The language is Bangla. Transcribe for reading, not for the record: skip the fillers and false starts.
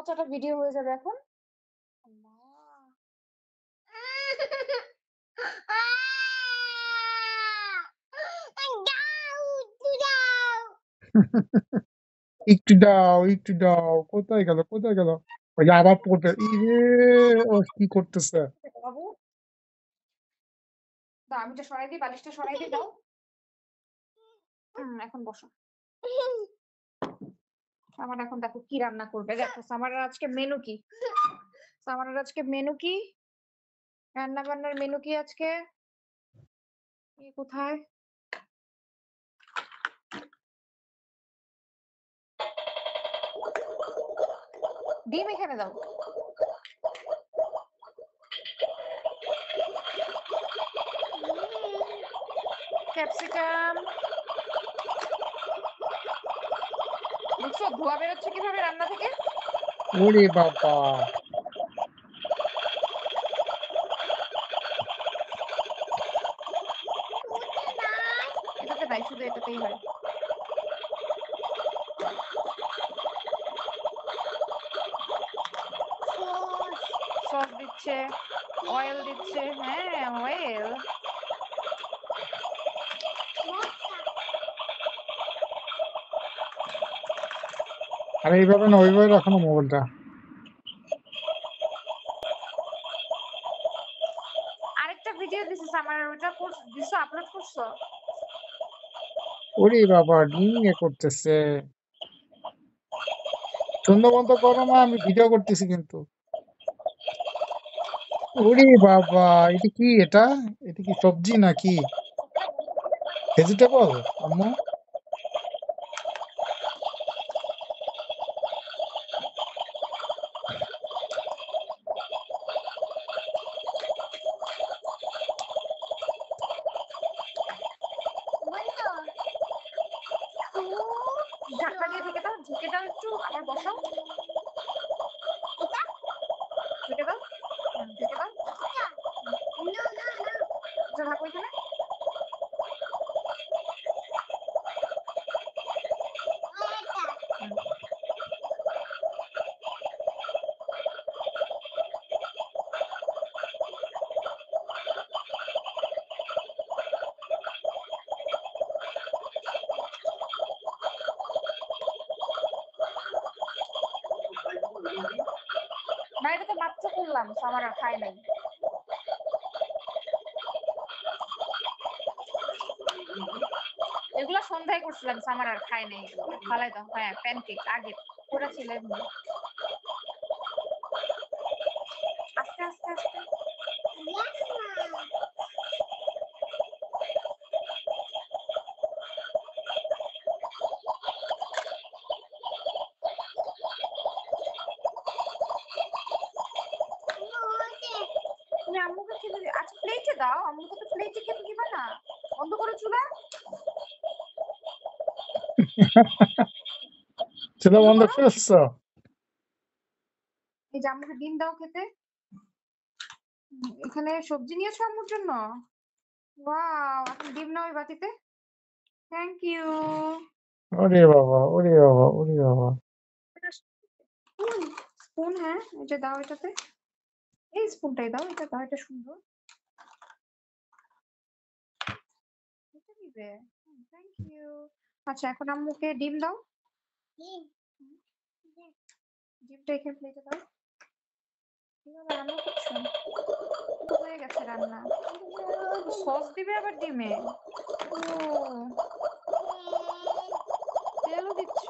বাচ্চাটা ভিডিও হয়ে যাবে এখন। আল্লাহ! একটু দাও, একটু দাও। কোথায় গেল? কোথায় গেল? ওই যে আবার পড়বে। ইরে! ও কি করতেছে? বাবু, দাও আমি সরাই দিই, বালিশটা সরাই দিই, দাও। এখন বসো। আমার এখন দেখো কি রান্না করবে। দেখো সামারের আজকে মেনু কি? সামারের আজকে মেনু কি? রান্না-বান্নার মেনু কি আজকে? কোথায়? ডিম এখানে দাও। ক্যাপসিকাম। দেখছো ধোঁয়া বেরোচ্ছে কিভাবে রান্না থেকে? ওরে বাবা! এটাতে নাই, শুধু এটাতেই হয়। সস দিচ্ছে, অয়েল দিচ্ছে। হ্যাঁ, অয়েল। আরে এইভাবে না, ওইভাবে রাখো না মোবাইলটা। আরেকটা ভিডিও দিছিস আমার, ওটা দিছো, আপলোড করছো? ওরে বাবা! ডিম ইয়ে করতেছে। সুন্দর মতো করো মা, আমি ভিডিও করতেছি কিন্তু। ওরে বাবা! এটা কি এটা? এটা কি সবজি নাকি? ভেজিটেবল আম্মু? ঢাকনা দিয়ে ঢেকে দাও, ঢেকে দাও একটু, আবার বসাও। ঢেকে দাও, ঢেকে দাও। থাকো এখানে। না, এটা তো মাত্র করলাম, আমার আর খাই নাই। এগুলো সন্ধ্যায় করছিলাম, আমার আর খাই নাই। এগুলো ফালাই দাও। হ্যাঁ, প্যানকেক আগে করেছিল এমনি। আস্তে আস্তে আস্তে। তুমি আম্মুকে খেতে আচ্ছা প্লেটে দাও, আম্মুকে তো প্লেটে খেতে দিবা না। বন্ধ করো চুলা। চুলা বন্ধ বন্ধ করো। করছো? এই যে আম্মুকে ডিম দাও খেতে। এখানে সবজি নিয়েছো আম্মুর জন্য? ওয়াও, এখন ডিম নাও এই বাটিতে। Thank you. ওরে বাবা! ওরে বাবা! ওরে বাবা! স্পুন, হ্যাঁ, এটা দাও এটাতে। এই স্পুনটাই দাও, এটা দাও, এটা সুন্দর। এটা নিবে। Thank you. আচ্ছা এখন আম্মুকে ডিম দাও। ডিমটা এখানে প্লেটে দাও। কিভাবে রান্না করছো? হয়ে গেছে রান্না। সস দিবে আবার ডিমে? ও, তেলও দিচ্ছ?